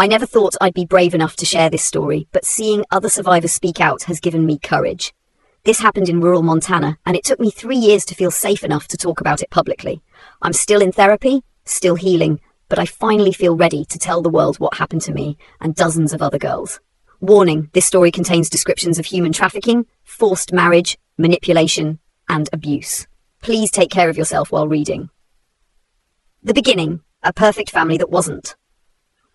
I never thought I'd be brave enough to share this story, but seeing other survivors speak out has given me courage. This happened in rural Montana, and it took me 3 years to feel safe enough to talk about it publicly. I'm still in therapy, still healing, but I finally feel ready to tell the world what happened to me and dozens of other girls. Warning, this story contains descriptions of human trafficking, forced marriage, manipulation, and abuse. Please take care of yourself while reading. The beginning, a perfect family that wasn't.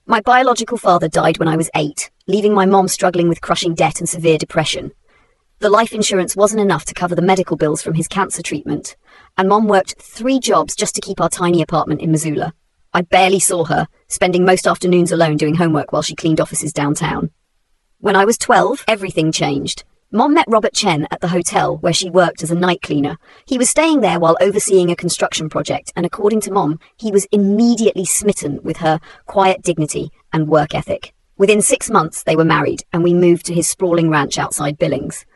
My biological father died when I was 8, leaving my mom struggling with crushing debt and severe depression. The life insurance wasn't enough to cover the medical bills from his cancer treatment, and Mom worked 3 jobs just to keep our tiny apartment in Missoula. I barely saw her, spending most afternoons alone doing homework while she cleaned offices downtown. When I was 12, everything changed. Mom met Robert Chen at the hotel where she worked as a night cleaner. He was staying there while overseeing a construction project, and according to Mom, he was immediately smitten with her quiet dignity and work ethic. Within 6 months, they were married, and we moved to his sprawling ranch outside Billings.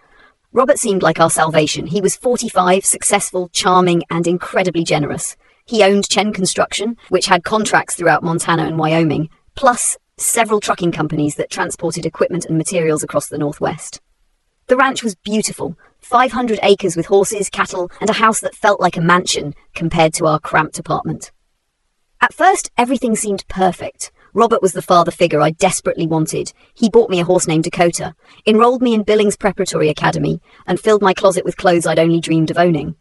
Robert seemed like our salvation. He was 45, successful, charming, and incredibly generous. He owned Chen Construction, which had contracts throughout Montana and Wyoming, plus several trucking companies that transported equipment and materials across the Northwest. The ranch was beautiful, 500 acres with horses, cattle, and a house that felt like a mansion compared to our cramped apartment. At first, everything seemed perfect. Robert was the father figure I desperately wanted. He bought me a horse named Dakota, enrolled me in Billings Preparatory Academy, and filled my closet with clothes I'd only dreamed of owning.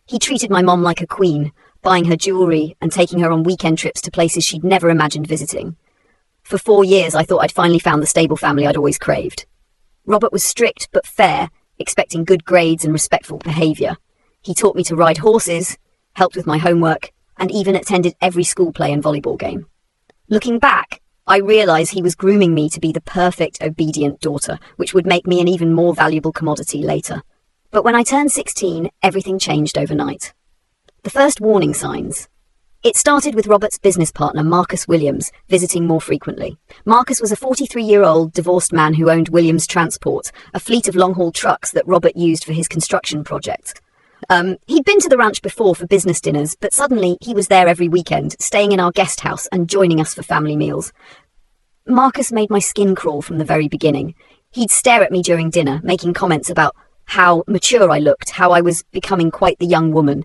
He treated my mom like a queen, buying her jewelry and taking her on weekend trips to places she'd never imagined visiting. For 4 years, I thought I'd finally found the stable family I'd always craved. Robert was strict but fair, expecting good grades and respectful behavior. He taught me to ride horses, helped with my homework, and even attended every school play and volleyball game. Looking back, I realized he was grooming me to be the perfect, obedient daughter, which would make me an even more valuable commodity later. But when I turned 16, everything changed overnight. The first warning signs. It started with Robert's business partner, Marcus Williams, visiting more frequently. Marcus was a 43-year-old divorced man who owned Williams Transport, a fleet of long-haul trucks that Robert used for his construction projects. He'd been to the ranch before for business dinners, but suddenly he was there every weekend, staying in our guest house and joining us for family meals. Marcus made my skin crawl from the very beginning. He'd stare at me during dinner, making comments about how mature I looked, how I was becoming quite the young woman.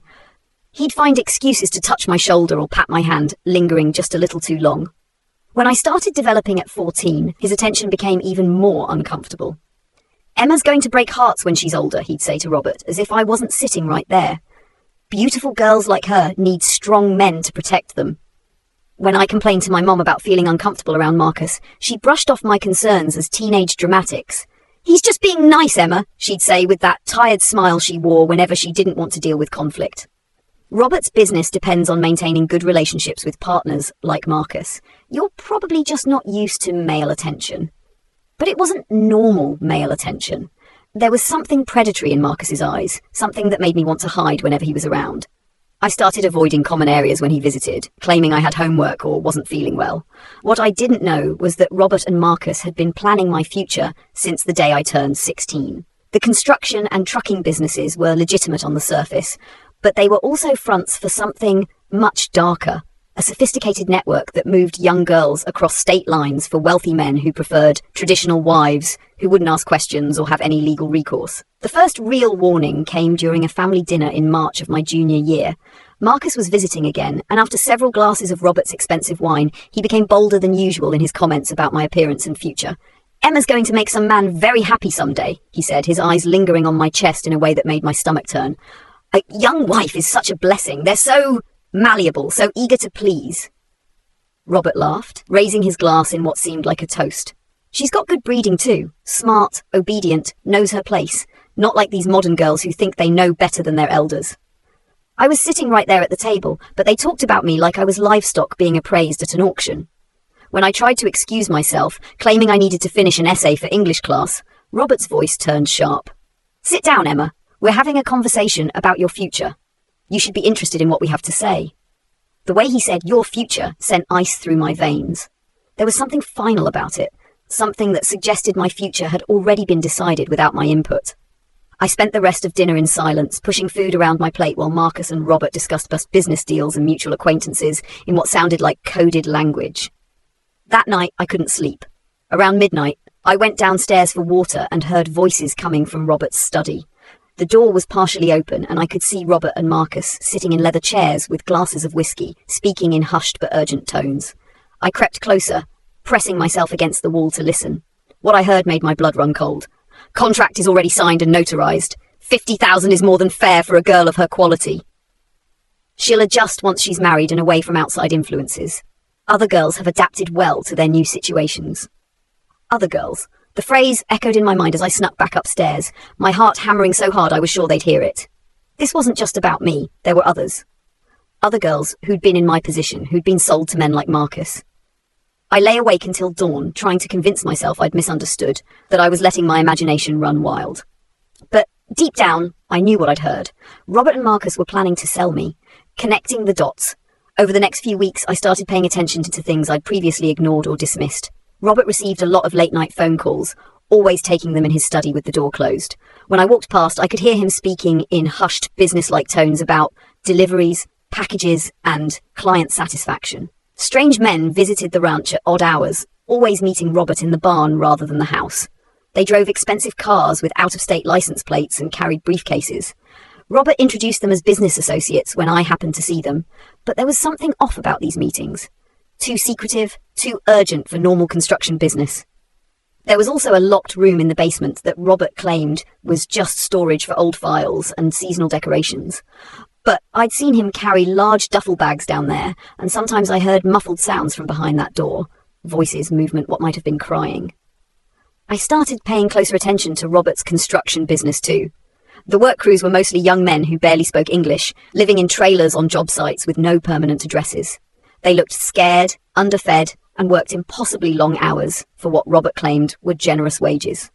He'd find excuses to touch my shoulder or pat my hand, lingering just a little too long. When I started developing at 14, his attention became even more uncomfortable. "Emma's going to break hearts when she's older," he'd say to Robert, as if I wasn't sitting right there. "Beautiful girls like her need strong men to protect them." When I complained to my mom about feeling uncomfortable around Marcus, she brushed off my concerns as teenage dramatics. "He's just being nice, Emma," she'd say with that tired smile she wore whenever she didn't want to deal with conflict. Robert's business depends on maintaining good relationships with partners like Marcus. You're probably just not used to male attention. But it wasn't normal male attention. There was something predatory in Marcus's eyes, something that made me want to hide whenever he was around. I started avoiding common areas when he visited, claiming I had homework or wasn't feeling well. What I didn't know was that Robert and Marcus had been planning my future since the day I turned 16. The construction and trucking businesses were legitimate on the surface, but they were also fronts for something much darker. A sophisticated network that moved young girls across state lines for wealthy men who preferred traditional wives who wouldn't ask questions or have any legal recourse. The first real warning came during a family dinner in March of my junior year. Marcus was visiting again, and after several glasses of Robert's expensive wine, he became bolder than usual in his comments about my appearance and future. "Emma's going to make some man very happy someday," he said, his eyes lingering on my chest in a way that made my stomach turn. "A young wife is such a blessing. They're so malleable, so eager to please." Robert laughed, raising his glass in what seemed like a toast. "She's got good breeding too. Smart, obedient, knows her place. Not like these modern girls who think they know better than their elders." I was sitting right there at the table, but they talked about me like I was livestock being appraised at an auction. When I tried to excuse myself, claiming I needed to finish an essay for English class, Robert's voice turned sharp. "Sit down, Emma. We're having a conversation about your future. You should be interested in what we have to say." The way he said "your future" sent ice through my veins. There was something final about it, something that suggested my future had already been decided without my input. I spent the rest of dinner in silence, pushing food around my plate while Marcus and Robert discussed business deals and mutual acquaintances in what sounded like coded language. That night, I couldn't sleep. Around midnight, I went downstairs for water and heard voices coming from Robert's study. The door was partially open and I could see Robert and Marcus sitting in leather chairs with glasses of whiskey, speaking in hushed but urgent tones. I crept closer, pressing myself against the wall to listen. What I heard made my blood run cold. Contract is already signed and notarized. 50,000 is more than fair for a girl of her quality. She'll adjust once she's married and away from outside influences. Other girls have adapted well to their new situations. Other girls. The phrase echoed in my mind as I snuck back upstairs, my heart hammering so hard I was sure they'd hear it. This wasn't just about me, there were others. Other girls who'd been in my position, who'd been sold to men like Marcus. I lay awake until dawn, trying to convince myself I'd misunderstood, that I was letting my imagination run wild. But deep down, I knew what I'd heard. Robert and Marcus were planning to sell me, connecting the dots. Over the next few weeks, I started paying attention to things I'd previously ignored or dismissed. Robert received a lot of late-night phone calls, always taking them in his study with the door closed. When I walked past, I could hear him speaking in hushed, business-like tones about deliveries, packages, and client satisfaction. Strange men visited the ranch at odd hours, always meeting Robert in the barn rather than the house. They drove expensive cars with out-of-state license plates and carried briefcases. Robert introduced them as business associates when I happened to see them, but there was something off about these meetings. Too secretive, too urgent for normal construction business. There was also a locked room in the basement that Robert claimed was just storage for old files and seasonal decorations. But I'd seen him carry large duffel bags down there, and sometimes I heard muffled sounds from behind that door. Voices, movement, what might have been crying. I started paying closer attention to Robert's construction business too. The work crews were mostly young men who barely spoke English, living in trailers on job sites with no permanent addresses. They looked scared, underfed, and worked impossibly long hours for what Robert claimed were generous wages.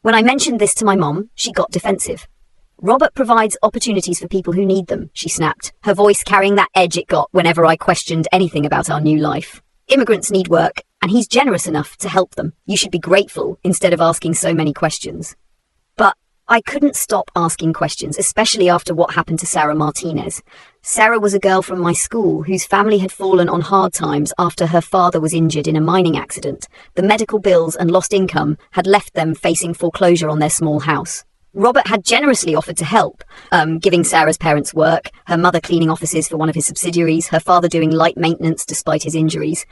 When I mentioned this to my mom, she got defensive. Robert provides opportunities for people who need them, she snapped, her voice carrying that edge it got whenever I questioned anything about our new life. Immigrants need work, and he's generous enough to help them. You should be grateful instead of asking so many questions. But I couldn't stop asking questions, especially after what happened to Sarah Martinez. Sarah was a girl from my school whose family had fallen on hard times after her father was injured in a mining accident. The medical bills and lost income had left them facing foreclosure on their small house. Robert had generously offered to help, giving Sarah's parents work, her mother cleaning offices for one of his subsidiaries, her father doing light maintenance despite his injuries,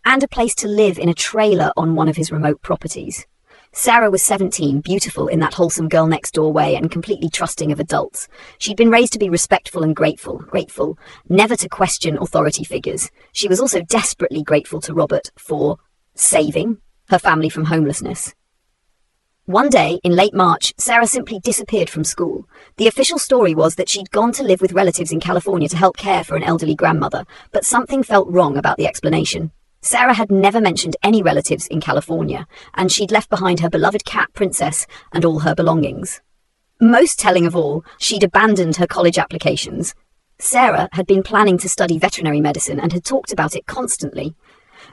and a place to live in a trailer on one of his remote properties. Sarah was 17, beautiful in that wholesome girl next door way and completely trusting of adults. She'd been raised to be respectful and grateful, never to question authority figures. She was also desperately grateful to Robert for saving her family from homelessness. One day, in late March, Sarah simply disappeared from school. The official story was that she'd gone to live with relatives in California to help care for an elderly grandmother, but something felt wrong about the explanation. Sarah had never mentioned any relatives in California, and she'd left behind her beloved cat, Princess, and all her belongings. Most telling of all, she'd abandoned her college applications. Sarah had been planning to study veterinary medicine and had talked about it constantly.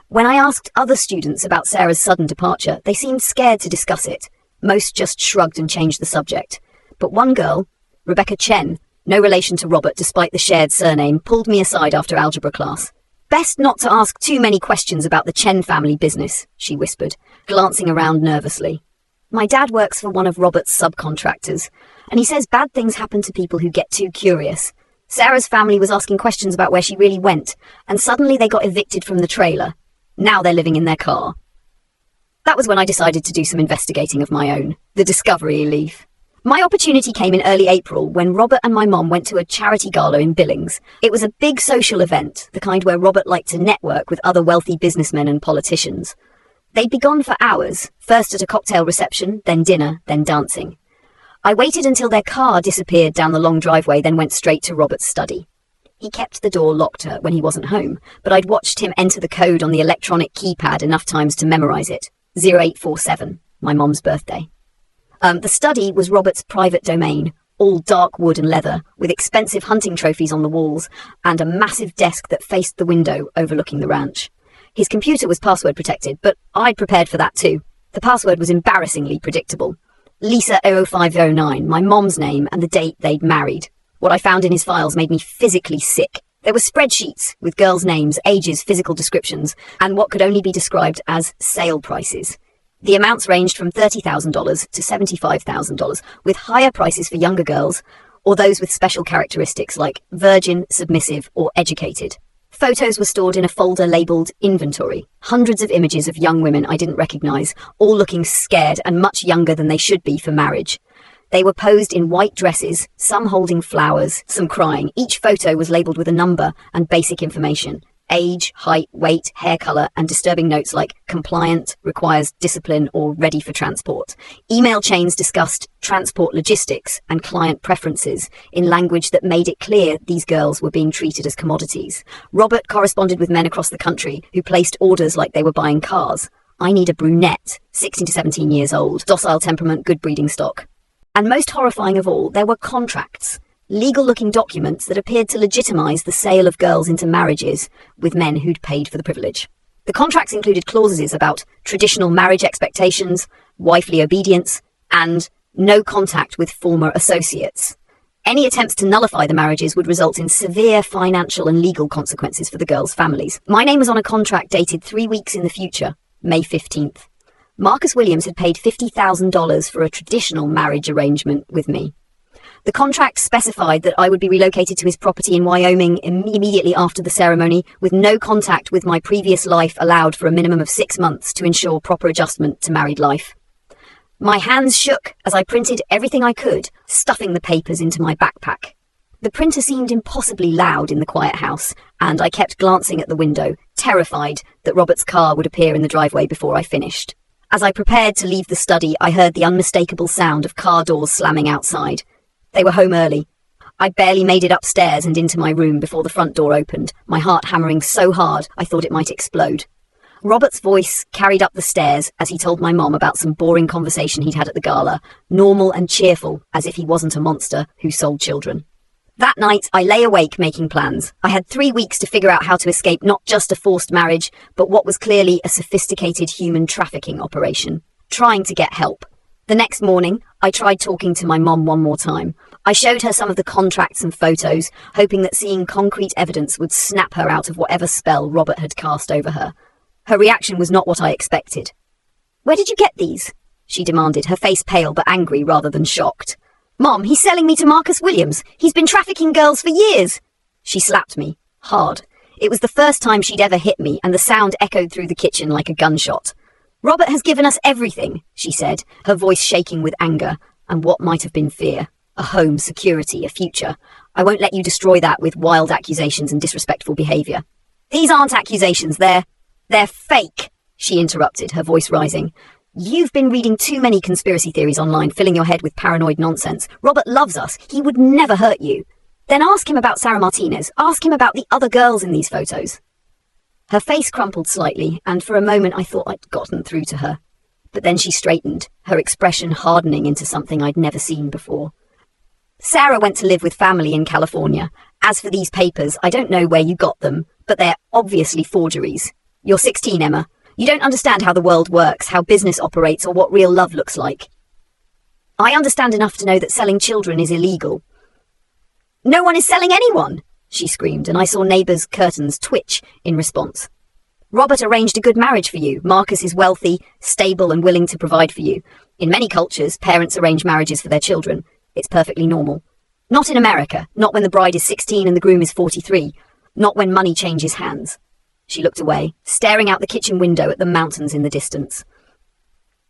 When I asked other students about Sarah's sudden departure, they seemed scared to discuss it. Most just shrugged and changed the subject. But one girl, Rebecca Chen, no relation to Robert despite the shared surname, pulled me aside after algebra class. "Best not to ask too many questions about the Chen family business," she whispered, glancing around nervously. "My dad works for one of Robert's subcontractors, and he says bad things happen to people who get too curious. Sarah's family was asking questions about where she really went, and suddenly they got evicted from the trailer. Now they're living in their car." That was when I decided to do some investigating of my own, the discovery leaf. My opportunity came in early April when Robert and my mom went to a charity gala in Billings. It was a big social event, the kind where Robert liked to network with other wealthy businessmen and politicians. They'd be gone for hours, first at a cocktail reception, then dinner, then dancing. I waited until their car disappeared down the long driveway, then went straight to Robert's study. He kept the door locked when he wasn't home, but I'd watched him enter the code on the electronic keypad enough times to memorize it. 0847, my mom's birthday. The study was Robert's private domain, all dark wood and leather, with expensive hunting trophies on the walls, and a massive desk that faced the window overlooking the ranch. His computer was password protected, but I'd prepared for that too. The password was embarrassingly predictable. Lisa 00509, my mom's name and the date they'd married. What I found in his files made me physically sick. There were spreadsheets with girls' names, ages, physical descriptions, and what could only be described as sale prices. The amounts ranged from $30,000 to $75,000, with higher prices for younger girls or those with special characteristics like virgin, submissive, or educated. Photos were stored in a folder labelled Inventory. Hundreds of images of young women I didn't recognise, all looking scared and much younger than they should be for marriage. They were posed in white dresses, some holding flowers, some crying. Each photo was labelled with a number and basic information: age, height, weight, hair colour, and disturbing notes like compliant, requires discipline, or ready for transport. Email chains discussed transport logistics and client preferences in language that made it clear these girls were being treated as commodities. Robert corresponded with men across the country who placed orders like they were buying cars. I need a brunette, 16 to 17 years old, docile temperament, good breeding stock. And most horrifying of all, there were contracts. Legal-looking documents that appeared to legitimise the sale of girls into marriages with men who'd paid for the privilege. The contracts included clauses about traditional marriage expectations, wifely obedience, and no contact with former associates. Any attempts to nullify the marriages would result in severe financial and legal consequences for the girls' families. My name was on a contract dated 3 weeks in the future, May 15th. Marcus Williams had paid $50,000 for a traditional marriage arrangement with me. The contract specified that I would be relocated to his property in Wyoming immediately after the ceremony, with no contact with my previous life allowed for a minimum of 6 months to ensure proper adjustment to married life. My hands shook as I printed everything I could, stuffing the papers into my backpack. The printer seemed impossibly loud in the quiet house, and I kept glancing at the window, terrified that Robert's car would appear in the driveway before I finished. As I prepared to leave the study, I heard the unmistakable sound of car doors slamming outside. They were home early. I barely made it upstairs and into my room before the front door opened, my heart hammering so hard I thought it might explode. Robert's voice carried up the stairs as he told my mom about some boring conversation he'd had at the gala, normal and cheerful, as if he wasn't a monster who sold children. That night, I lay awake making plans. I had 3 weeks to figure out how to escape not just a forced marriage, but what was clearly a sophisticated human trafficking operation. Trying to get help. The next morning, I tried talking to my mom one more time. I showed her some of the contracts and photos, hoping that seeing concrete evidence would snap her out of whatever spell Robert had cast over her. Her reaction was not what I expected. "Where did you get these?" she demanded, her face pale but angry rather than shocked. "Mom, he's selling me to Marcus Williams. He's been trafficking girls for years." She slapped me, hard. It was the first time she'd ever hit me, and the sound echoed through the kitchen like a gunshot. "Robert has given us everything," she said, her voice shaking with anger and what might have been fear. "A home, security, a future. I won't let you destroy that with wild accusations and disrespectful behaviour." "These aren't accusations, they're fake," she interrupted, her voice rising. "You've been reading too many conspiracy theories online, filling your head with paranoid nonsense. Robert loves us. He would never hurt you. Then ask him about Sarah Martinez. Ask him about the other girls in these photos." Her face crumpled slightly, and for a moment I thought I'd gotten through to her. But then she straightened, her expression hardening into something I'd never seen before. "Sarah went to live with family in California. As for these papers, I don't know where you got them, but they're obviously forgeries. You're 16, Emma. You don't understand how the world works, how business operates, or what real love looks like. I understand enough to know that selling children is illegal." "No one is selling anyone!" she screamed, and I saw neighbours' curtains twitch in response. "Robert arranged a good marriage for you. Marcus is wealthy, stable, and willing to provide for you. In many cultures, parents arrange marriages for their children. It's perfectly normal. Not in America, not when the bride is 16 and the groom is 43, not when money changes hands." She looked away, staring out the kitchen window at the mountains in the distance.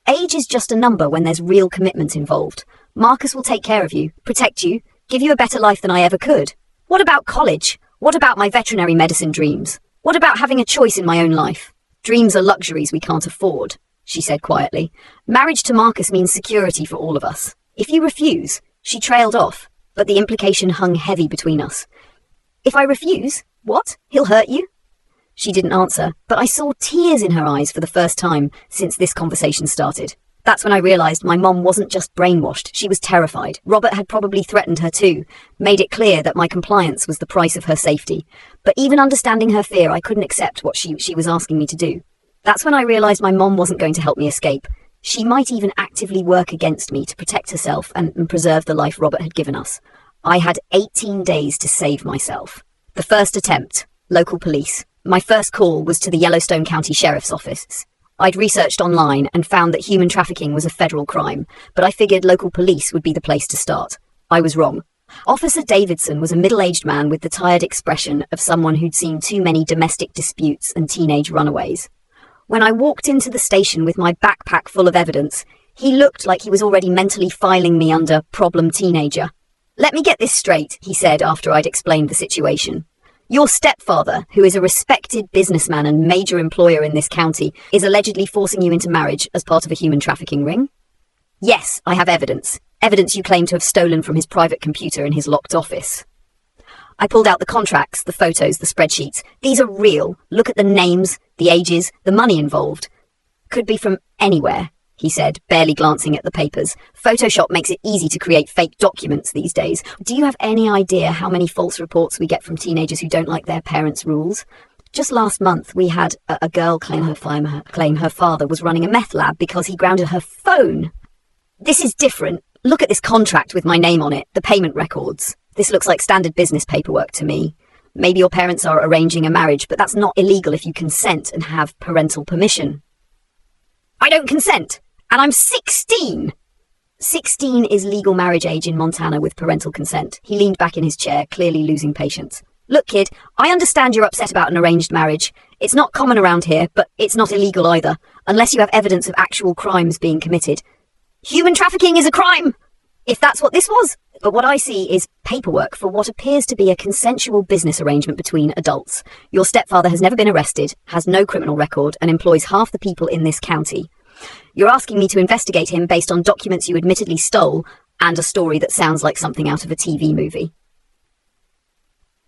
"Age is just a number when there's real commitment involved. Marcus will take care of you, protect you, give you a better life than I ever could. What about college? What about my veterinary medicine dreams? What about having a choice in my own life? Dreams are luxuries we can't afford," she said quietly. "Marriage to Marcus means security for all of us. If you refuse..." She trailed off, but the implication hung heavy between us. "If I refuse, what? He'll hurt you?" She didn't answer, but I saw tears in her eyes for the first time since this conversation started. That's when I realised my mom wasn't just brainwashed, she was terrified. Robert had probably threatened her too, made it clear that my compliance was the price of her safety. But even understanding her fear, I couldn't accept what she was asking me to do. That's when I realised my mom wasn't going to help me escape. She might even actively work against me to protect herself and preserve the life Robert had given us. I had 18 days to save myself. The first attempt, local police. My first call was to the Yellowstone County Sheriff's Office. I'd researched online and found that human trafficking was a federal crime, but I figured local police would be the place to start. I was wrong. Officer Davidson was a middle-aged man with the tired expression of someone who'd seen too many domestic disputes and teenage runaways. When I walked into the station with my backpack full of evidence, he looked like he was already mentally filing me under problem teenager. "Let me get this straight," he said after I'd explained the situation. "Your stepfather, who is a respected businessman and major employer in this county, is allegedly forcing you into marriage as part of a human trafficking ring?" "Yes, I have evidence. Evidence you claim to have stolen from his private computer in his locked office." I pulled out the contracts, the photos, the spreadsheets. "These are real. Look at the names, the ages, the money involved. Could be from anywhere," he said, barely glancing at the papers. "Photoshop makes it easy to create fake documents these days. Do you have any idea how many false reports we get from teenagers who don't like their parents' rules? Just last month, we had a girl claim her father was running a meth lab because he grounded her phone. This is different. Look at this contract with my name on it, the payment records. This looks like standard business paperwork to me. Maybe your parents are arranging a marriage, but that's not illegal if you consent and have parental permission." "I don't consent, and I'm 16! 16 is legal marriage age in Montana with parental consent." He leaned back in his chair, clearly losing patience. "Look, kid, I understand you're upset about an arranged marriage. It's not common around here, but it's not illegal either, unless you have evidence of actual crimes being committed. Human trafficking is a crime, if that's what this was. But what I see is paperwork for what appears to be a consensual business arrangement between adults. Your stepfather has never been arrested, has no criminal record, and employs half the people in this county. You're asking me to investigate him based on documents you admittedly stole and a story that sounds like something out of a TV movie."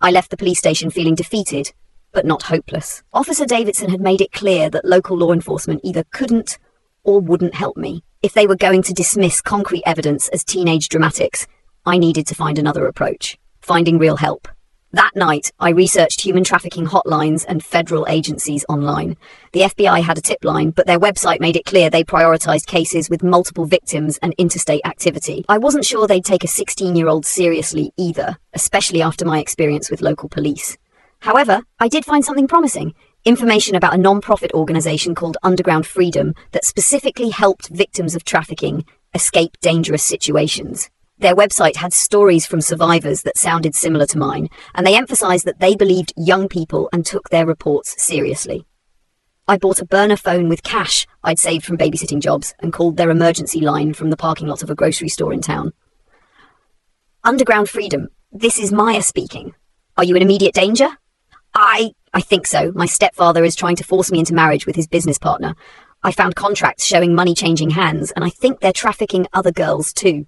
I left the police station feeling defeated, but not hopeless. Officer Davidson had made it clear that local law enforcement either couldn't or wouldn't help me. If they were going to dismiss concrete evidence as teenage dramatics, I needed to find another approach, finding real help. That night, I researched human trafficking hotlines and federal agencies online. The FBI had a tip line, but their website made it clear they prioritized cases with multiple victims and interstate activity. I wasn't sure they'd take a 16-year-old seriously either, especially after my experience with local police. However, I did find something promising. Information about a non-profit organization called Underground Freedom that specifically helped victims of trafficking escape dangerous situations. Their website had stories from survivors that sounded similar to mine, and they emphasized that they believed young people and took their reports seriously. I bought a burner phone with cash I'd saved from babysitting jobs and called their emergency line from the parking lot of a grocery store in town. "Underground Freedom, this is Maya speaking. Are you in immediate danger?" I think so. My stepfather is trying to force me into marriage with his business partner. I found contracts showing money changing hands, and I think they're trafficking other girls too."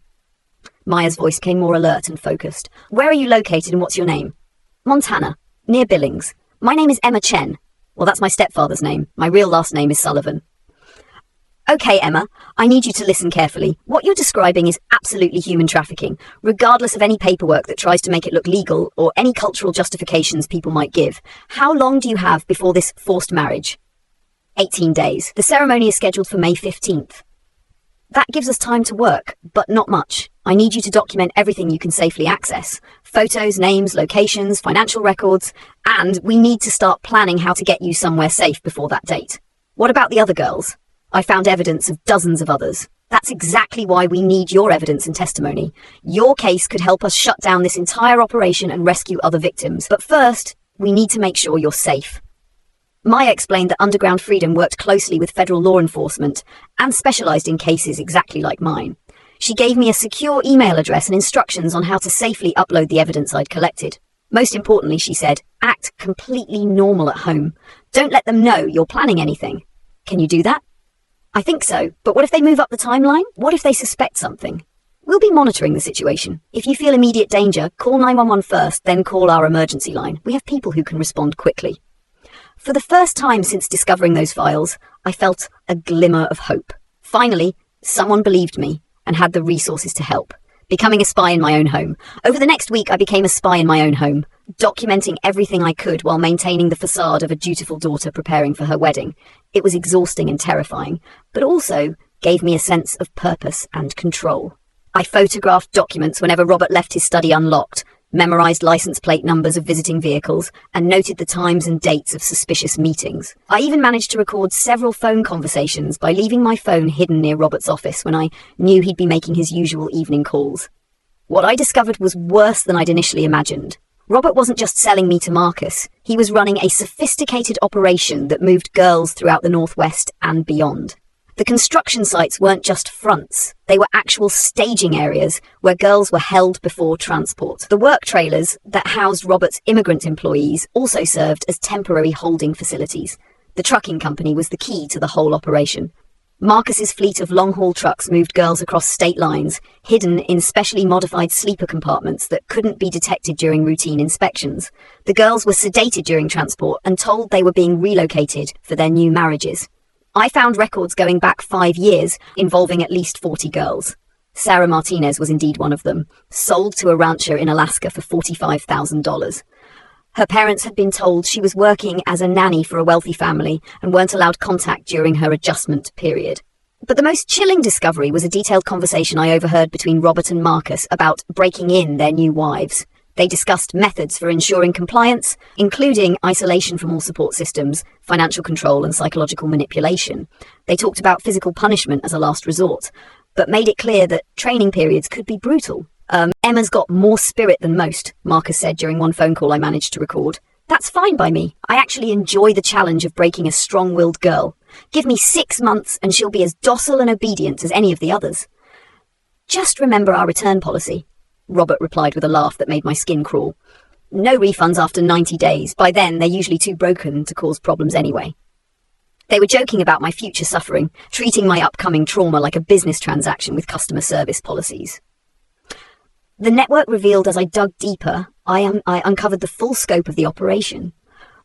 Maya's voice came more alert and focused. "Where are you located and what's your name?" "Montana, near Billings. My name is Emma Chen." "Well, that's my stepfather's name. My real last name is Sullivan." "Okay, Emma, I need you to listen carefully. What you're describing is absolutely human trafficking, regardless of any paperwork that tries to make it look legal or any cultural justifications people might give. How long do you have before this forced marriage?" 18 days. The ceremony is scheduled for May 15th. "That gives us time to work, but not much. I need you to document everything you can safely access. Photos, names, locations, financial records, and we need to start planning how to get you somewhere safe before that date." "What about the other girls?" "I found evidence of dozens of others. That's exactly why we need your evidence and testimony. Your case could help us shut down this entire operation and rescue other victims. But first, we need to make sure you're safe." Maya explained that Underground Freedom worked closely with federal law enforcement and specialized in cases exactly like mine. She gave me a secure email address and instructions on how to safely upload the evidence I'd collected. Most importantly, she said, act completely normal at home. Don't let them know you're planning anything. Can you do that? "I think so, but what if they move up the timeline? What if they suspect something?" "We'll be monitoring the situation. If you feel immediate danger, call 911 first, then call our emergency line. We have people who can respond quickly." For the first time since discovering those files, I felt a glimmer of hope. Finally, someone believed me and had the resources to help. Becoming a spy in my own home. Over the next week, I became a spy in my own home, documenting everything I could while maintaining the facade of a dutiful daughter preparing for her wedding. It was exhausting and terrifying, but also gave me a sense of purpose and control. I photographed documents whenever Robert left his study unlocked, memorized license plate numbers of visiting vehicles, and noted the times and dates of suspicious meetings. I even managed to record several phone conversations by leaving my phone hidden near Robert's office when I knew he'd be making his usual evening calls. What I discovered was worse than I'd initially imagined. Robert wasn't just selling me to Marcus, he was running a sophisticated operation that moved girls throughout the Northwest and beyond. The construction sites weren't just fronts, they were actual staging areas where girls were held before transport. The work trailers that housed Robert's immigrant employees also served as temporary holding facilities. The trucking company was the key to the whole operation. Marcus's fleet of long-haul trucks moved girls across state lines, hidden in specially modified sleeper compartments that couldn't be detected during routine inspections. The girls were sedated during transport and told they were being relocated for their new marriages. I found records going back 5 years involving at least 40 girls. Sarah Martinez was indeed one of them, sold to a rancher in Alaska for $45,000. Her parents had been told she was working as a nanny for a wealthy family and weren't allowed contact during her adjustment period. But the most chilling discovery was a detailed conversation I overheard between Robert and Marcus about breaking in their new wives. They discussed methods for ensuring compliance, including isolation from all support systems, financial control, and psychological manipulation. They talked about physical punishment as a last resort, but made it clear that training periods could be brutal. Emma's got more spirit than most, Marcus said during one phone call I managed to record. That's fine by me. I actually enjoy the challenge of breaking a strong-willed girl. Give me 6 months and she'll be as docile and obedient as any of the others. Just remember our return policy, Robert replied with a laugh that made my skin crawl. No refunds after 90 days. By then, they're usually too broken to cause problems anyway. They were joking about my future suffering, treating my upcoming trauma like a business transaction with customer service policies. The network revealed as I dug deeper, I uncovered the full scope of the operation.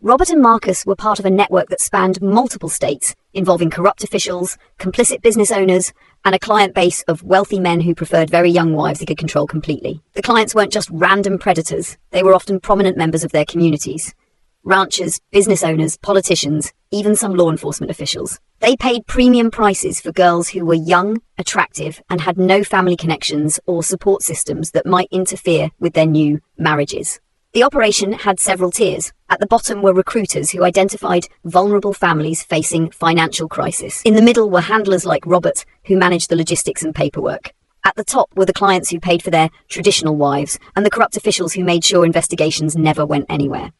Robert and Marcus were part of a network that spanned multiple states, involving corrupt officials, complicit business owners, and a client base of wealthy men who preferred very young wives they could control completely. The clients weren't just random predators, they were often prominent members of their communities. Ranchers, business owners, politicians, even some law enforcement officials. They paid premium prices for girls who were young, attractive, and had no family connections or support systems that might interfere with their new marriages. The operation had several tiers. At the bottom were recruiters who identified vulnerable families facing financial crisis. In the middle were handlers like Robert, who managed the logistics and paperwork. At the top were the clients who paid for their traditional wives, and the corrupt officials who made sure investigations never went anywhere.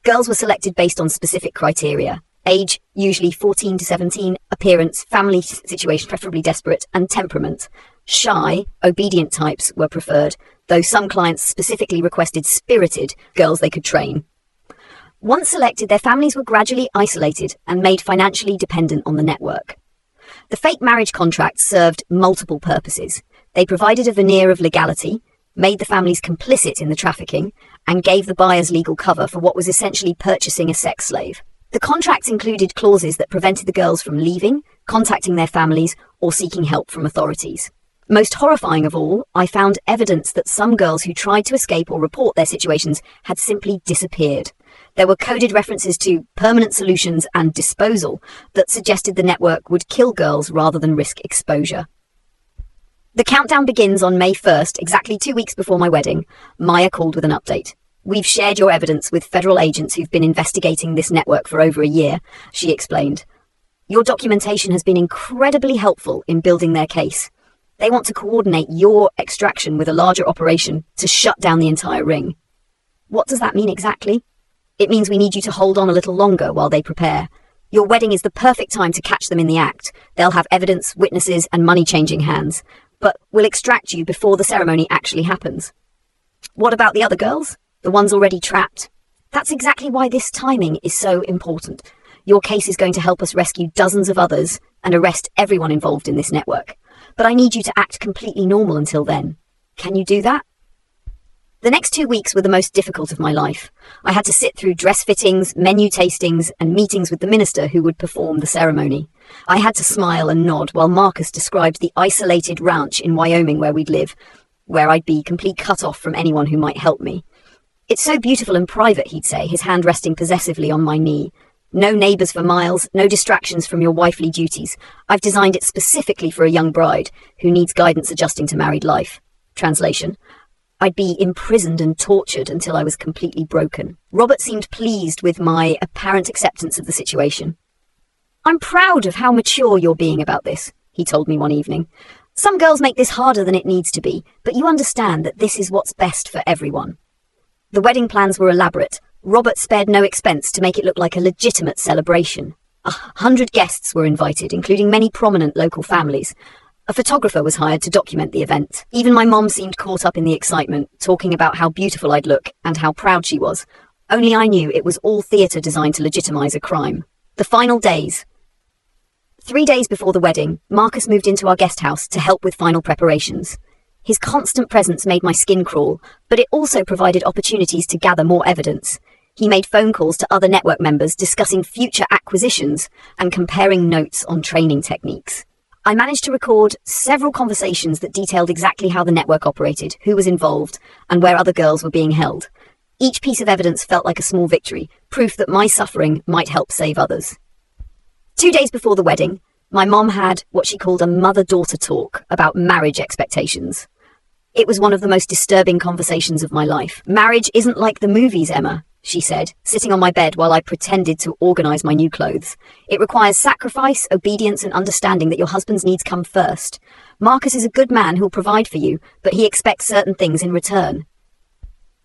Girls were selected based on specific criteria. Age, usually 14 to 17, appearance, family situation, preferably desperate, and temperament. Shy, obedient types were preferred, though some clients specifically requested spirited girls they could train. Once selected, their families were gradually isolated and made financially dependent on the network. The fake marriage contracts served multiple purposes. They provided a veneer of legality, made the families complicit in the trafficking, and gave the buyers legal cover for what was essentially purchasing a sex slave. The contracts included clauses that prevented the girls from leaving, contacting their families, or seeking help from authorities. Most horrifying of all, I found evidence that some girls who tried to escape or report their situations had simply disappeared. There were coded references to permanent solutions and disposal that suggested the network would kill girls rather than risk exposure. The countdown begins on May 1st, exactly 2 weeks before my wedding. Maya called with an update. We've shared your evidence with federal agents who've been investigating this network for over a year, she explained. Your documentation has been incredibly helpful in building their case. They want to coordinate your extraction with a larger operation to shut down the entire ring. What does that mean exactly? It means we need you to hold on a little longer while they prepare. Your wedding is the perfect time to catch them in the act. They'll have evidence, witnesses, and money changing hands. But we'll extract you before the ceremony actually happens. What about the other girls? The ones already trapped? That's exactly why this timing is so important. Your case is going to help us rescue dozens of others and arrest everyone involved in this network. But I need you to act completely normal until then. Can you do that? The next 2 weeks were the most difficult of my life. I had to sit through dress fittings, menu tastings, and meetings with the minister who would perform the ceremony. I had to smile and nod while Marcus described the isolated ranch in Wyoming where we'd live, where I'd be completely cut off from anyone who might help me. It's so beautiful and private, he'd say, his hand resting possessively on my knee. No neighbours for miles, no distractions from your wifely duties. I've designed it specifically for a young bride who needs guidance adjusting to married life. Translation. I'd be imprisoned and tortured until I was completely broken. Robert seemed pleased with my apparent acceptance of the situation. "I'm proud of how mature you're being about this," he told me one evening. "Some girls make this harder than it needs to be, but you understand that this is what's best for everyone." The wedding plans were elaborate. Robert spared no expense to make it look like a legitimate celebration. 100 guests were invited, including many prominent local families. A photographer was hired to document the event. Even my mom seemed caught up in the excitement, talking about how beautiful I'd look and how proud she was. Only I knew it was all theatre designed to legitimize a crime. The final days. 3 days before the wedding, Marcus moved into our guest house to help with final preparations. His constant presence made my skin crawl, but it also provided opportunities to gather more evidence. He made phone calls to other network members discussing future acquisitions and comparing notes on training techniques. I managed to record several conversations that detailed exactly how the network operated, who was involved, and where other girls were being held. Each piece of evidence felt like a small victory, proof that my suffering might help save others. 2 days before the wedding, my mom had what she called a mother-daughter talk about marriage expectations. It was one of the most disturbing conversations of my life. "Marriage isn't like the movies, Emma," she said, sitting on my bed while I pretended to organize my new clothes. "It requires sacrifice, obedience, and understanding that your husband's needs come first. Marcus is a good man who'll provide for you, but he expects certain things in return."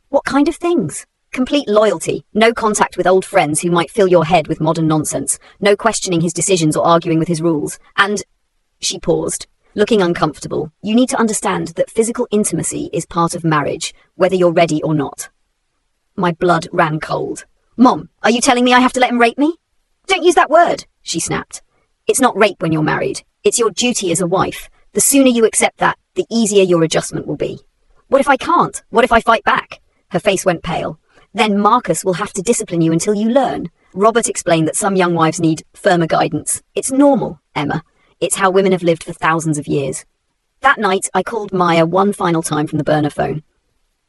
"What kind of things?" "Complete loyalty, no contact with old friends who might fill your head with modern nonsense, no questioning his decisions or arguing with his rules, and—" She paused, looking uncomfortable. "You need to understand that physical intimacy is part of marriage, whether you're ready or not." My blood ran cold. "Mom, are you telling me I have to let him rape me?" "Don't use that word," she snapped. "It's not rape when you're married. It's your duty as a wife. The sooner you accept that, the easier your adjustment will be." "What if I can't? What if I fight back?" Her face went pale. "Then Marcus will have to discipline you until you learn." Robert explained that some young wives need firmer guidance. "It's normal, Emma. It's how women have lived for thousands of years." That night, I called Maya one final time from the burner phone.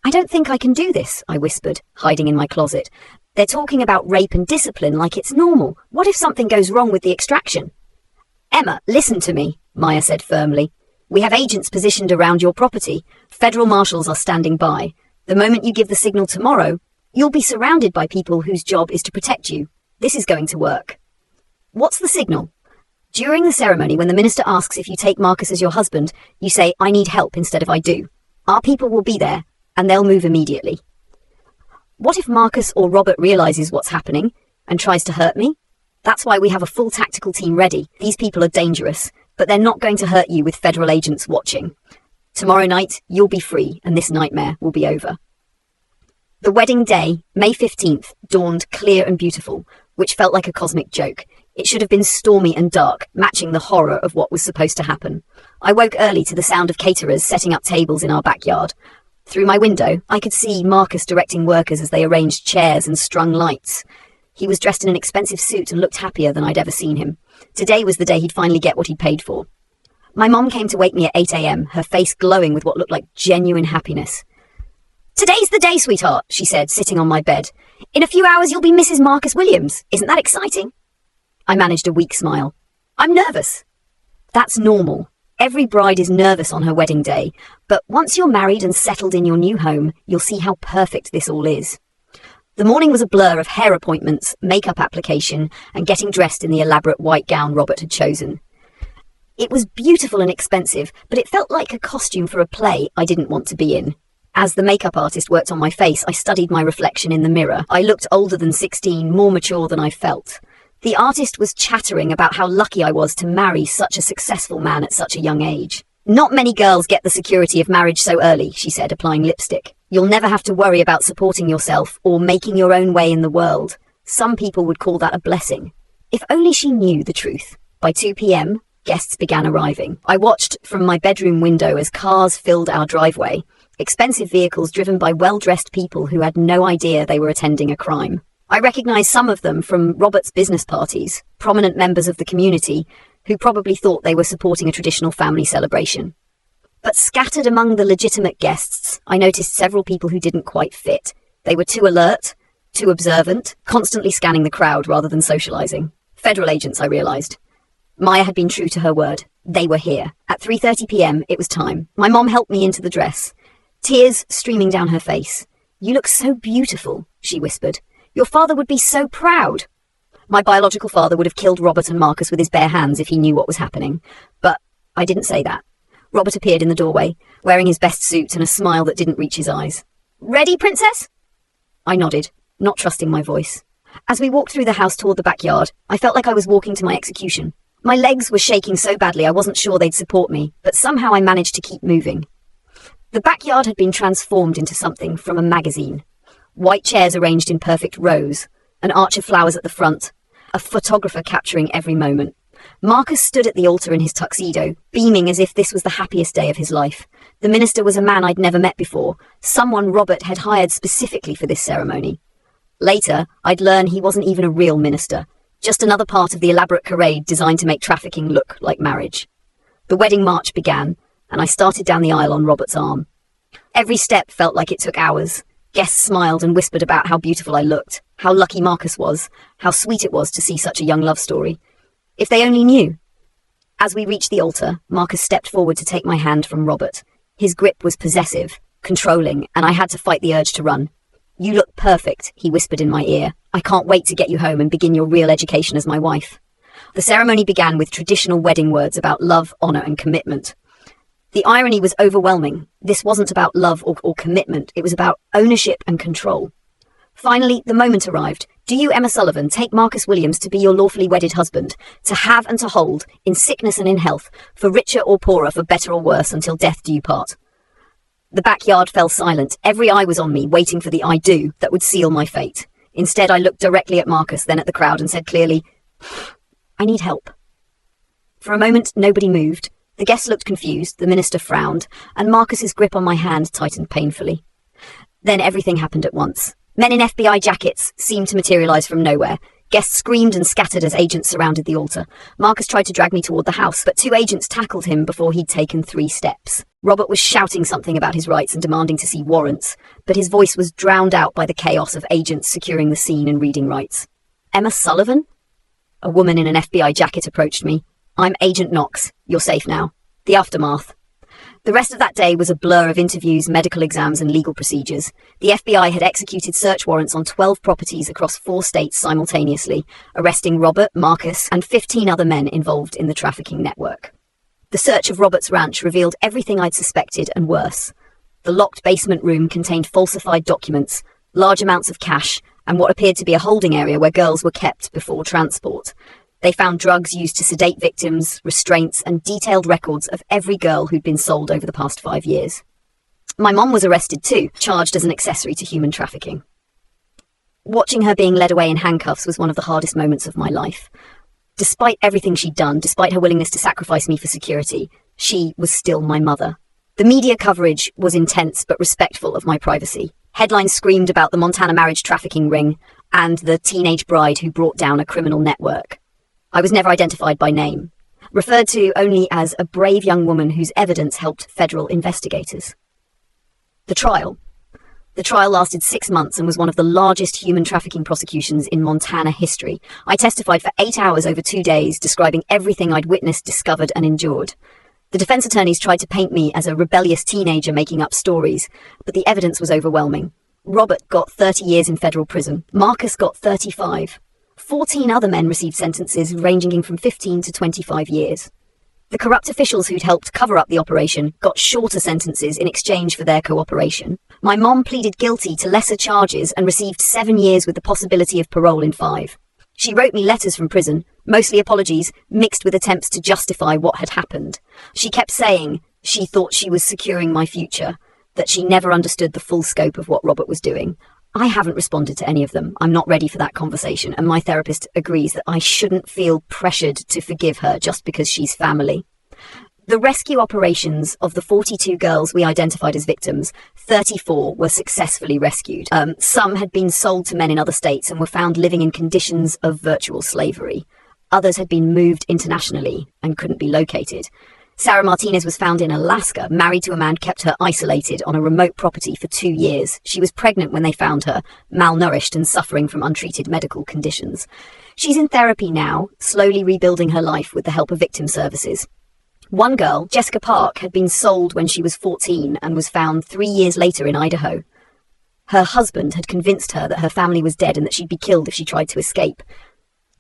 "I don't think I can do this," I whispered, hiding in my closet. "They're talking about rape and discipline like it's normal. What if something goes wrong with the extraction?" "Emma, listen to me," Maya said firmly. "We have agents positioned around your property. Federal marshals are standing by. The moment you give the signal tomorrow, you'll be surrounded by people whose job is to protect you. This is going to work." "What's the signal?" "During the ceremony, when the minister asks if you take Marcus as your husband, you say, 'I need help,' instead of 'I do.' Our people will be there, and they'll move immediately." "What if Marcus or Robert realizes what's happening and tries to hurt me?" "That's why we have a full tactical team ready. These people are dangerous, but they're not going to hurt you with federal agents watching. Tomorrow night, you'll be free, and this nightmare will be over." The wedding day, May 15th, dawned clear and beautiful, which felt like a cosmic joke. It should have been stormy and dark, matching the horror of what was supposed to happen. I woke early to the sound of caterers setting up tables in our backyard. Through my window, I could see Marcus directing workers as they arranged chairs and strung lights. He was dressed in an expensive suit and looked happier than I'd ever seen him. Today was the day he'd finally get what he'd paid for. My mom came to wake me at 8 a.m., her face glowing with what looked like genuine happiness. "Today's the day, sweetheart," she said, sitting on my bed. "In a few hours you'll be Mrs. Marcus Williams. Isn't that exciting?" I managed a weak smile. "I'm nervous." "That's normal. Every bride is nervous on her wedding day, but once you're married and settled in your new home, you'll see how perfect this all is." The morning was a blur of hair appointments, makeup application, and getting dressed in the elaborate white gown Robert had chosen. It was beautiful and expensive, but it felt like a costume for a play I didn't want to be in. As the makeup artist worked on my face, I studied my reflection in the mirror. I looked older than 16, more mature than I felt. The artist was chattering about how lucky I was to marry such a successful man at such a young age. "Not many girls get the security of marriage so early," she said, applying lipstick. "You'll never have to worry about supporting yourself or making your own way in the world. Some people would call that a blessing." If only she knew the truth. By 2 p.m, guests began arriving. I watched from my bedroom window as cars filled our driveway, expensive vehicles driven by well-dressed people who had no idea they were attending a crime. I recognized some of them from Robert's business parties, prominent members of the community who probably thought they were supporting a traditional family celebration. But scattered among the legitimate guests, I noticed several people who didn't quite fit. They were too alert, too observant, constantly scanning the crowd rather than socializing. Federal agents, I realized. Maya had been true to her word. They were here. At 3:30 p.m, it was time. My mom helped me into the dress. tears streaming down her face. "You look so beautiful," she whispered. "Your father would be so proud." My biological father would have killed Robert and Marcus with his bare hands if he knew what was happening. But I didn't say that. Robert appeared in the doorway, wearing his best suit and a smile that didn't reach his eyes. "Ready, Princess?" I nodded, not trusting my voice. As we walked through the house toward the backyard, I felt like I was walking to my execution. My legs were shaking so badly I wasn't sure they'd support me, but somehow I managed to keep moving. The backyard had been transformed into something from a magazine. White chairs arranged in perfect rows, an arch of flowers at the front, a photographer capturing every moment. Marcus stood at the altar in his tuxedo, beaming as if this was the happiest day of his life. The minister was a man I'd never met before, someone Robert had hired specifically for this ceremony. Later, I'd learn he wasn't even a real minister, just another part of the elaborate charade designed to make trafficking look like marriage. The wedding march began, and I started down the aisle on Robert's arm. Every step felt like it took hours. Guests smiled and whispered about how beautiful I looked, how lucky Marcus was, how sweet it was to see such a young love story. If they only knew. As we reached the altar, Marcus stepped forward to take my hand from Robert. His grip was possessive, controlling, and I had to fight the urge to run. "You look perfect," he whispered in my ear. "I can't wait to get you home and begin your real education as my wife." The ceremony began with traditional wedding words about love, honor, and commitment. The irony was overwhelming. This wasn't about love or commitment. It was about ownership and control. Finally, the moment arrived. "Do you, Emma Sullivan, take Marcus Williams to be your lawfully wedded husband, to have and to hold, in sickness and in health, for richer or poorer, for better or worse, until death do you part?" The backyard fell silent. Every eye was on me, waiting for the "I do" that would seal my fate. Instead, I looked directly at Marcus, then at the crowd, and said clearly, "I need help." For a moment, nobody moved. The guests looked confused, the minister frowned, and Marcus's grip on my hand tightened painfully. Then everything happened at once. Men in FBI jackets seemed to materialize from nowhere. Guests screamed and scattered as agents surrounded the altar. Marcus tried to drag me toward the house, but 2 agents tackled him before he'd taken 3 steps. Robert was shouting something about his rights and demanding to see warrants, but his voice was drowned out by the chaos of agents securing the scene and reading rights. "Emma Sullivan?" A woman in an FBI jacket approached me. "I'm Agent Knox. You're safe now." The aftermath. The rest of that day was a blur of interviews, medical exams, and legal procedures. The FBI had executed search warrants on 12 properties across 4 states simultaneously, arresting Robert, Marcus, and 15 other men involved in the trafficking network. The search of Robert's ranch revealed everything I'd suspected and worse. The locked basement room contained falsified documents, large amounts of cash, and what appeared to be a holding area where girls were kept before transport. They found drugs used to sedate victims, restraints, and detailed records of every girl who'd been sold over the past 5 years. My mom was arrested too, charged as an accessory to human trafficking. Watching her being led away in handcuffs was one of the hardest moments of my life. Despite everything she'd done, despite her willingness to sacrifice me for security, she was still my mother. The media coverage was intense but respectful of my privacy. Headlines screamed about the Montana marriage trafficking ring and the teenage bride who brought down a criminal network. I was never identified by name, referred to only as a brave young woman whose evidence helped federal investigators. The trial. The trial lasted 6 months and was one of the largest human trafficking prosecutions in Montana history. I testified for 8 hours over 2 days, describing everything I'd witnessed, discovered, and endured. The defense attorneys tried to paint me as a rebellious teenager making up stories, but the evidence was overwhelming. Robert got 30 years in federal prison. Marcus got 35. 14 other men received sentences ranging from 15 to 25 years. The corrupt officials who'd helped cover up the operation got shorter sentences in exchange for their cooperation. My mom pleaded guilty to lesser charges and received 7 years with the possibility of parole in 5. She wrote me letters from prison, mostly apologies, mixed with attempts to justify what had happened. She kept saying she thought she was securing my future, that she never understood the full scope of what Robert was doing. I haven't responded to any of them. I'm not ready for that conversation, and my therapist agrees that I shouldn't feel pressured to forgive her just because she's family. The rescue operations of the 42 girls we identified as victims, 34 were successfully rescued. Some had been sold to men in other states and were found living in conditions of virtual slavery. Others had been moved internationally and couldn't be located. Sarah Martinez was found in Alaska, married to a man who kept her isolated on a remote property for 2 years. She was pregnant when they found her, malnourished and suffering from untreated medical conditions. She's in therapy now, slowly rebuilding her life with the help of victim services. One girl, Jessica Park, had been sold when she was 14 and was found 3 years later in Idaho. Her husband had convinced her that her family was dead and that she'd be killed if she tried to escape.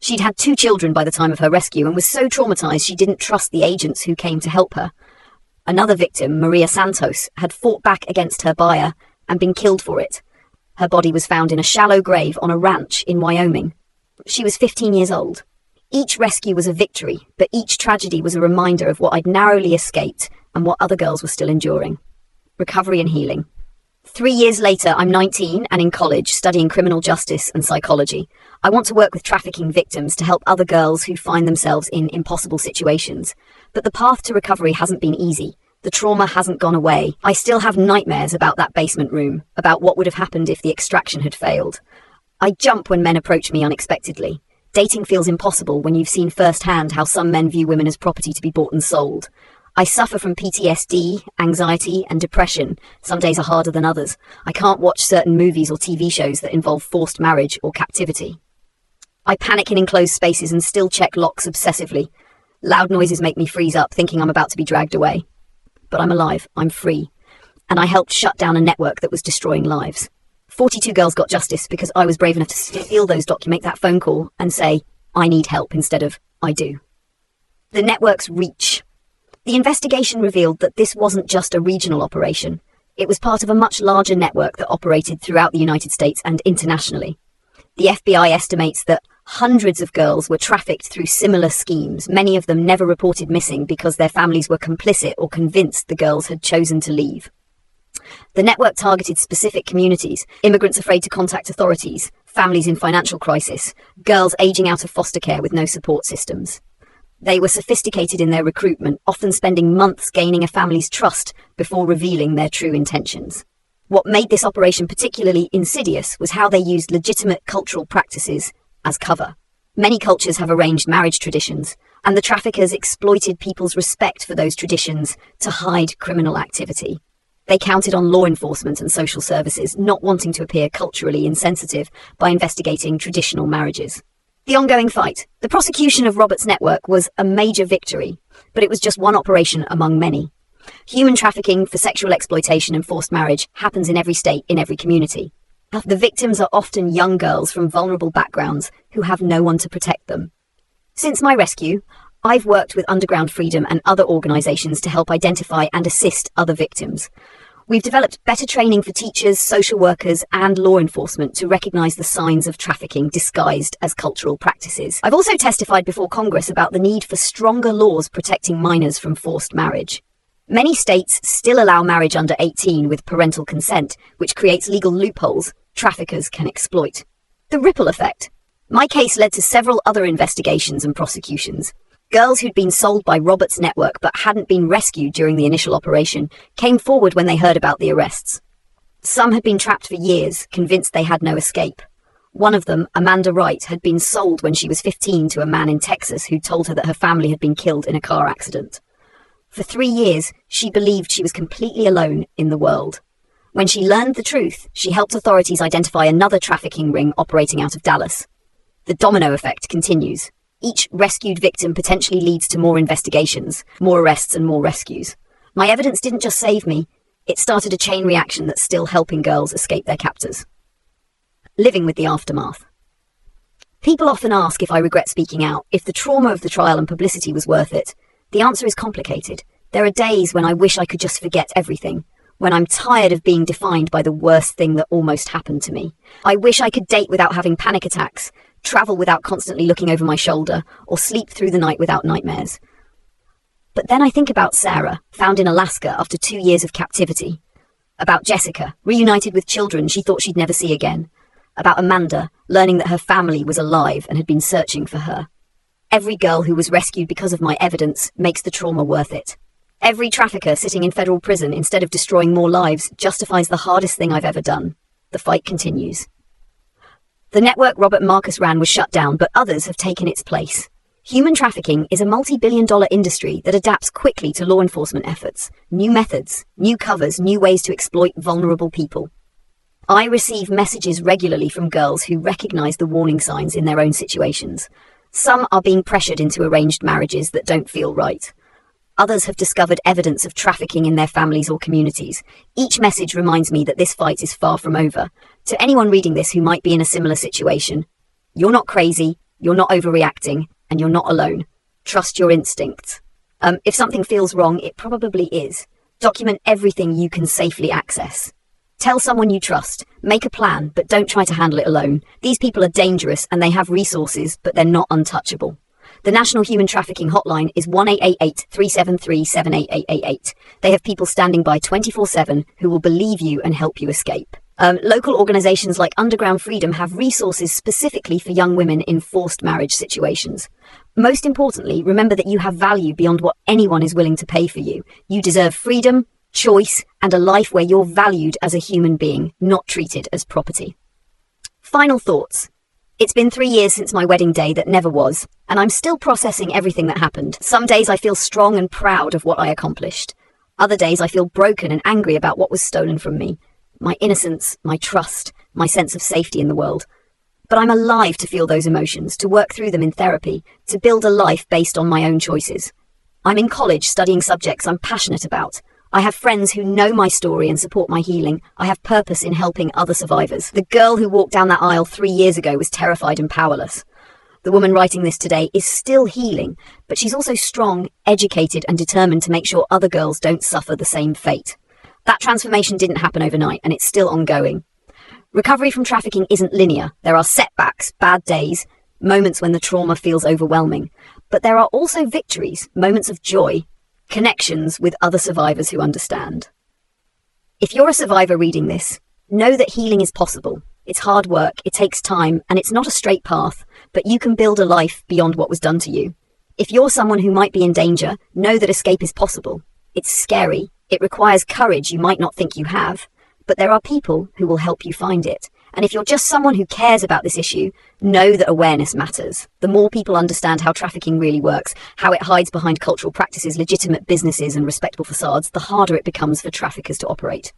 She'd had 2 children by the time of her rescue and was so traumatized she didn't trust the agents who came to help her. Another victim, Maria Santos, had fought back against her buyer and been killed for it. Her body was found in a shallow grave on a ranch in Wyoming. She was 15 years old. Each rescue was a victory, but each tragedy was a reminder of what I'd narrowly escaped and what other girls were still enduring. Recovery and healing. 3 years later, I'm 19 and in college, studying criminal justice and psychology. I want to work with trafficking victims to help other girls who find themselves in impossible situations. But the path to recovery hasn't been easy. The trauma hasn't gone away. I still have nightmares about that basement room, about what would have happened if the extraction had failed. I jump when men approach me unexpectedly. Dating feels impossible when you've seen firsthand how some men view women as property to be bought and sold. I suffer from PTSD, anxiety, and depression. Some days are harder than others. I can't watch certain movies or TV shows that involve forced marriage or captivity. I panic in enclosed spaces and still check locks obsessively. Loud noises make me freeze up, thinking I'm about to be dragged away. But I'm alive, I'm free, and I helped shut down a network that was destroying lives. 42 girls got justice because I was brave enough to steal those documents, make that phone call, and say, I need help instead of, I do. The network's reach. The investigation revealed that this wasn't just a regional operation. It was part of a much larger network that operated throughout the United States and internationally. The FBI estimates that hundreds of girls were trafficked through similar schemes. Many of them never reported missing because their families were complicit or convinced the girls had chosen to leave. The network targeted specific communities: immigrants afraid to contact authorities, families in financial crisis, girls aging out of foster care with no support systems. They were sophisticated in their recruitment, often spending months gaining a family's trust before revealing their true intentions. What made this operation particularly insidious was how they used legitimate cultural practices as cover. Many cultures have arranged marriage traditions, and the traffickers exploited people's respect for those traditions to hide criminal activity. They counted on law enforcement and social services, not wanting to appear culturally insensitive by investigating traditional marriages. The ongoing fight. The prosecution of Robert's network was a major victory, but it was just one operation among many. Human trafficking for sexual exploitation and forced marriage happens in every state, in every community. The victims are often young girls from vulnerable backgrounds who have no one to protect them. Since my rescue, I've worked with Underground Freedom and other organisations to help identify and assist other victims. We've developed better training for teachers, social workers, and law enforcement to recognise the signs of trafficking disguised as cultural practices. I've also testified before Congress about the need for stronger laws protecting minors from forced marriage. Many states still allow marriage under 18 with parental consent, which creates legal loopholes traffickers can exploit. The ripple effect. My case led to several other investigations and prosecutions. Girls who'd been sold by Robert's network but hadn't been rescued during the initial operation came forward when they heard about the arrests. Some had been trapped for years, convinced they had no escape. One of them, Amanda Wright, had been sold when she was 15 to a man in Texas who told her that her family had been killed in a car accident. For 3 years, she believed she was completely alone in the world. When she learned the truth, she helped authorities identify another trafficking ring operating out of Dallas. The domino effect continues. Each rescued victim potentially leads to more investigations, more arrests and more rescues. My evidence didn't just save me, it started a chain reaction that's still helping girls escape their captors. Living with the aftermath. People often ask if I regret speaking out, if the trauma of the trial and publicity was worth it. The answer is complicated. There are days when I wish I could just forget everything, when I'm tired of being defined by the worst thing that almost happened to me. I wish I could date without having panic attacks, travel without constantly looking over my shoulder, or sleep through the night without nightmares. But then I think about Sarah, found in Alaska after 2 years of captivity. About Jessica, reunited with children she thought she'd never see again. About Amanda, learning that her family was alive and had been searching for her. Every girl who was rescued because of my evidence makes the trauma worth it. Every trafficker sitting in federal prison instead of destroying more lives justifies the hardest thing I've ever done. The fight continues. The network Robert Marcus ran was shut down, but others have taken its place. Human trafficking is a multi-billion-dollar industry that adapts quickly to law enforcement efforts, new methods, new covers, new ways to exploit vulnerable people. I receive messages regularly from girls who recognize the warning signs in their own situations. Some are being pressured into arranged marriages that don't feel right. Others have discovered evidence of trafficking in their families or communities. Each message reminds me that this fight is far from over. To anyone reading this who might be in a similar situation, you're not crazy, you're not overreacting, and you're not alone. Trust your instincts. If something feels wrong, it probably is. Document everything you can safely access. Tell someone you trust. Make a plan, but don't try to handle it alone. These people are dangerous and they have resources, but they're not untouchable. The National Human Trafficking Hotline is 1-888-373-78888. They have people standing by 24/7 who will believe you and help you escape. Local organisations like Underground Freedom have resources specifically for young women in forced marriage situations. Most importantly, remember that you have value beyond what anyone is willing to pay for you. You deserve freedom, choice, and a life where you're valued as a human being, not treated as property. Final thoughts. It's been 3 years since my wedding day that never was, and I'm still processing everything that happened. Some days I feel strong and proud of what I accomplished. Other days I feel broken and angry about what was stolen from me. My innocence, my trust, my sense of safety in the world. But I'm alive to feel those emotions, to work through them in therapy, to build a life based on my own choices. I'm in college studying subjects I'm passionate about. I have friends who know my story and support my healing. I have purpose in helping other survivors. The girl who walked down that aisle 3 years ago was terrified and powerless. The woman writing this today is still healing, but she's also strong, educated, and determined to make sure other girls don't suffer the same fate. That transformation didn't happen overnight, and it's still ongoing. Recovery from trafficking isn't linear. There are setbacks, bad days, moments when the trauma feels overwhelming. But there are also victories, moments of joy, connections with other survivors who understand. If you're a survivor reading this, know that healing is possible. It's hard work, it takes time, and it's not a straight path, but you can build a life beyond what was done to you. If you're someone who might be in danger, know that escape is possible. It's scary. It requires courage you might not think you have, but there are people who will help you find it. And if you're just someone who cares about this issue, know that awareness matters. The more people understand how trafficking really works, how it hides behind cultural practices, legitimate businesses, and respectable facades, the harder it becomes for traffickers to operate.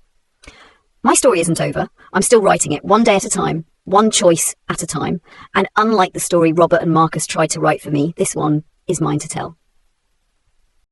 My story isn't over. I'm still writing it, one day at a time, one choice at a time. And unlike the story Robert and Marcus tried to write for me, this one is mine to tell.